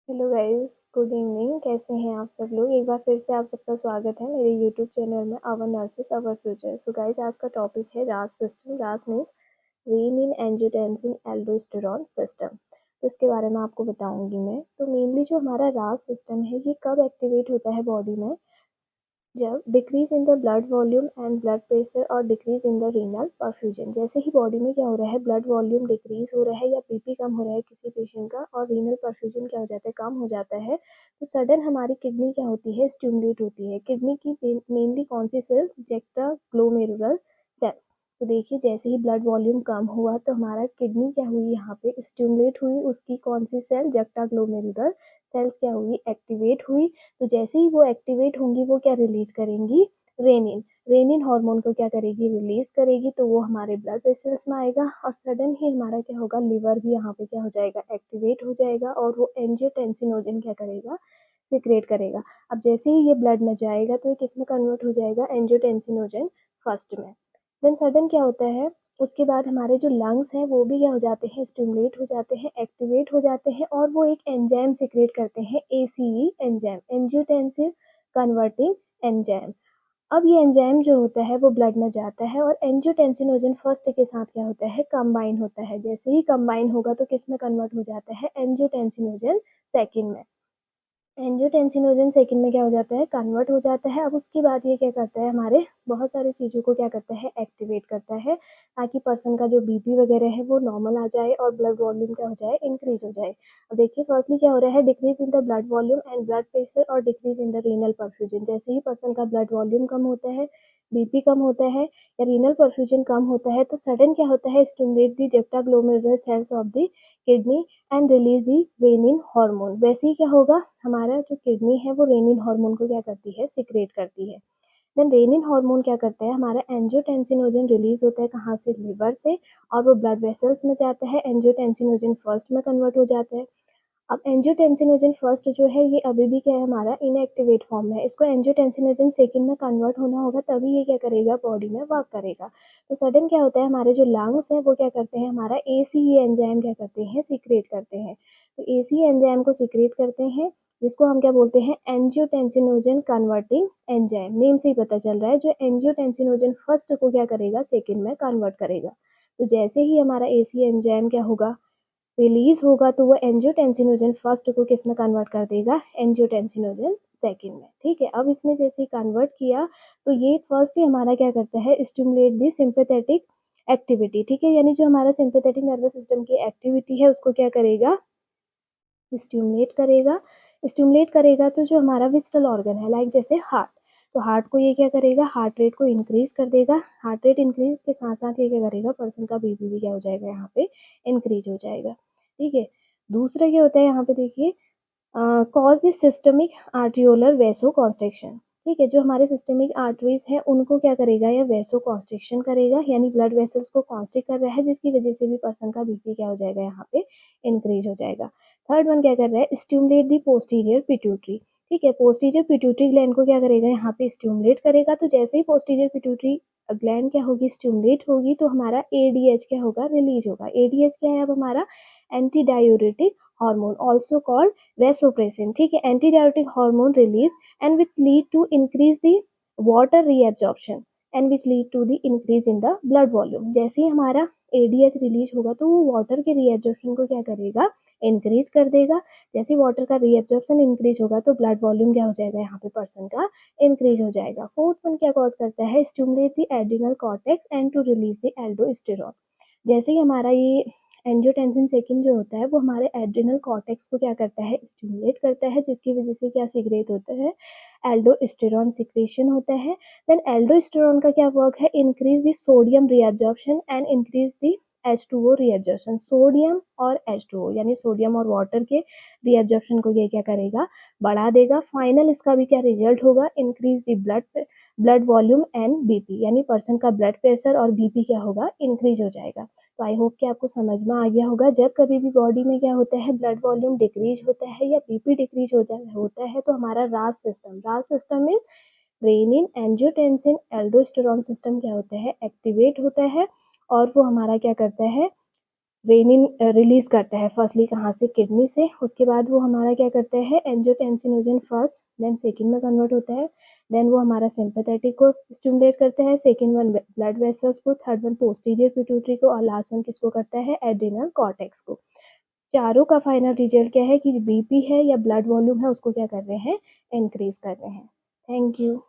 Hello guys, good evening. कैसे हैं आप सब लोग। एक बार फिर से आप सबका स्वागत है मेरे यूट्यूब चैनल में our nurses our future. So guys, आज का टॉपिक है RAAS system. RAAS means renin angiotensin aldosterone system. तो इसके बारे में आपको बताऊंगी मैं। तो मेनली जो हमारा रास सिस्टम है ये कब एक्टिवेट होता है बॉडी में, जब decrease in the blood volume and blood pressure और decrease in the renal perfusion. जैसे ही बॉडी में क्या हो रहा है, ब्लड वॉल्यूम डिक्रीज हो रहा है या बीपी कम हो रहा है किसी पेशेंट का, और रीनल परफ्यूजन क्या हो जाता है, कम हो जाता है, तो सडन हमारी किडनी क्या होती है, स्टिमुलेट होती है। किडनी की मेनली कौन सी सेल्स, जेक्टा ग्लोमेरुलर सेल्स। तो देखिए, जैसे ही ब्लड वॉल्यूम कम हुआ तो हमारा किडनी क्या हुई, यहाँ पे स्टिमुलेट हुई। उसकी कौन सी सेल, जेक्टा ग्लोमेरुलर सेल्स क्या हुई, एक्टिवेट हुई। तो जैसे ही वो एक्टिवेट होंगी वो क्या रिलीज करेंगी, रेनिन। रेनिन हार्मोन को क्या करेगी, रिलीज करेगी। तो वो हमारे ब्लड वेसल्स में आएगा और सडन ही हमारा क्या होगा, लिवर भी यहाँ पे क्या हो जाएगा, एक्टिवेट हो जाएगा और वो एंजियोटेंसिनोजन क्या करेगा, सिक्रेट करेगा। अब जैसे ही ये ब्लड में जाएगा तो ये किस में कन्वर्ट हो जाएगा, एंजियोटेंसिनोजन फर्स्ट में। देन सडन क्या होता है, उसके बाद हमारे जो लंग्स हैं वो भी क्या हो जाते हैं, स्टिमुलेट हो जाते हैं, एक्टिवेट हो जाते हैं और वो एक एंजाइम सिक्रेट करते हैं, एसीई एंजाइम, एंजियोटेंसिव कन्वर्टिंग एंजाइम। अब ये एंजाइम जो होता है वो ब्लड में जाता है और एंजियोटेंसिनोजन फर्स्ट के साथ क्या होता है, कंबाइन होता है। जैसे ही कंबाइन होगा तो किस में कन्वर्ट हो जाता है, एंजियोटेंसिनोजन सेकेंड में। एंजियोटेंसिनोजन सेकंड में क्या हो जाता है, कन्वर्ट हो जाता है। अब उसके बाद ये क्या करता है, हमारे बहुत सारी चीज़ों को क्या करता है, एक्टिवेट करता है, ताकि पर्सन का जो बीपी वगैरह है वो नॉर्मल आ जाए और ब्लड वॉल्यूम क्या हो जाए, इंक्रीज हो जाए। अब देखिए, फर्स्टली क्या हो रहा है, decrease in the blood volume and blood pressure और decrease in the renal perfusion. जैसे ही पर्सन का ब्लड वॉल्यूम कम होता है, बीपी कम होता है या रीनल परफ्यूजन कम होता है, तो सडन क्या होता है, stimulate the juxta glomerular cells of the kidney and release the renin hormone. वैसे ही क्या होगा, हमारा जो किडनी है वो रेनिन हार्मोन को क्या करती है, सिक्रेट करती है। देन रेनिन हार्मोन क्या करता है, हमारा एंजियोटेंसिनोजन रिलीज होता है, कहाँ से, लिवर से, और वो ब्लड वेसल्स में जाता है। एंजियोटेंसिनोजन फर्स्ट में कन्वर्ट हो जाता है। अब एंजियोटेंसिनोजन फर्स्ट जो है ये अभी भी क्या है, हमारा इनएक्टिवेट फॉर्म में है। इसको एंजियोटेंसिनोजन सेकंड में कन्वर्ट होना होगा, तभी ये क्या करेगा, बॉडी में वर्क करेगा। तो सडन क्या होता है, हमारे जो लंग्स हैं वो क्या करते हैं, हमारा एसीई एंजाइम क्या करते हैं, सीक्रेट करते हैं। तो एसीई एंजाइम को सीक्रेट करते हैं, जिसको हम क्या बोलते हैं, एंजियोटेंसिनोजन कन्वर्टिंग एंजाइम। नेम से ही पता चल रहा है, जो एंजियोटेंसिनोजन फर्स्ट को क्या करेगा, सेकंड में कन्वर्ट करेगा। तो जैसे ही हमारा एसीई एंजाइम क्या होगा, रिलीज होगा, तो वो एंजियोटेंसिनोजन फर्स्ट को किस में कन्वर्ट कर देगा, एंजियोटेंसिनोजन सेकंड में। ठीक है, अब इसने जैसे कन्वर्ट किया तो ये फर्स्ट ही हमारा क्या करता है, स्टिमुलेट दी सिंपैथेटिक एक्टिविटी। ठीक है, यानी जो हमारा सिंपैथेटिक नर्वस सिस्टम की एक्टिविटी है उसको क्या करेगा, स्टिमुलेट करेगा। स्टिमुलेट करेगा तो जो हमारा विस्टल ऑर्गन है, लाइक जैसे हार्ट, तो हार्ट को ये क्या करेगा, हार्ट रेट को इंक्रीज कर देगा। हार्ट रेट इंक्रीज के साथ साथ ये क्या करेगा, पर्सन का बीपी भी क्या हो जाएगा, यहाँ पे इंक्रीज हो जाएगा। ठीक है, दूसरा क्या होता है यहाँ पे देखिए, cause this systemic arteriolar vasoconstriction. ठीक है, जो हमारे सिस्टमिक आर्टरीज हैं उनको क्या करेगा, या वेसो कॉन्स्ट्रिक्शन करेगा, यानी ब्लड वेसल्स को कॉन्स्ट्रिक्ट कर रहा है, जिसकी वजह से भी पर्सन का बीपी क्या हो जाएगा, यहाँ पे इंक्रीज हो जाएगा। थर्ड वन क्या कर रहा है, स्टिमुलेट दी पोस्टीरियर पिट्यूटरी। ठीक है, पोस्टीरियर पिट्यूटरी ग्लैंड को क्या करेगा, यहाँ पे स्टिमुलेट करेगा। तो जैसे ही पोस्टीरियर पिट्यूटरी ग्लैंड क्या होगी, स्टिमुलेट होगी, तो हमारा एडीएच क्या होगा, रिलीज होगा। एडीएच क्या है, अब हमारा anti diuretic hormone, also called vasopressin। ठीक है, anti diuretic hormone release and which lead to increase the water reabsorption and which lead to the increase in the blood volume. जैसे ही हमारा एडीएच रिलीज होगा तो वो वाटर के reabsorption को क्या करेगा, इंक्रीज कर देगा। जैसे ही वाटर का रीअब्जॉर्प्शन इंक्रीज होगा तो ब्लड वॉल्यूम क्या हो जाएगा, यहाँ पे पर्सन का इंक्रीज हो जाएगा। फोर्थ वन क्या कॉज करता है, stimulate the adrenal cortex and to release the aldosterone. जैसे ही हमारा ये एंजियोटेंसिन सेकंड जो होता है वो हमारे एड्रिनल कॉर्टेक्स को क्या करता है, स्टिमुलेट करता है, जिसकी वजह से क्या सीक्रेट होता है, एल्डोस्टेरॉन सिक्रेशन होता है। देन एल्डोस्टेरॉन का क्या वर्क है, increase the sodium reabsorption and increase the H2O reabsorption. Sodium और H2O यानी सोडियम और वाटर के रीअब्जॉर्प्शन को ये क्या करेगा, बढ़ा देगा। फाइनल इसका भी क्या रिजल्ट होगा, increase the blood volume and BP, यानी पर्सन का ब्लड प्रेशर और बीपी क्या होगा, इंक्रीज हो जाएगा। तो आई होप कि आपको समझ में आ गया होगा, जब कभी भी बॉडी में क्या होता है, ब्लड वॉल्यूम डिक्रीज होता है या बीपी डिक्रीज होता है, तो हमारा रास सिस्टम में रेनिन एंजियोटेंसिन एल्डोस्टेरॉन सिस्टम क्या होता है, एक्टिवेट होता है और वो हमारा क्या करता है, रेनिन रिलीज करता है, फर्स्टली कहाँ से, किडनी से। उसके बाद वो हमारा क्या करता है, एंजियोटेंसिनोजन फर्स्ट, देन सेकंड में कन्वर्ट होता है, देन वो हमारा सिंपैथेटिक को स्टिमुलेट करता है, सेकंड वन ब्लड वेसल्स को, थर्ड वन पोस्टीरियर पिट्यूटरी को, और लास्ट वन किसको करता है, एड्रिनल कॉर्टेक्स को। चारों का फाइनल रिजल्ट क्या है कि बीपी है या ब्लड वॉल्यूम है उसको क्या कर रहे हैं, इंक्रीज कर रहे हैं। Thank you.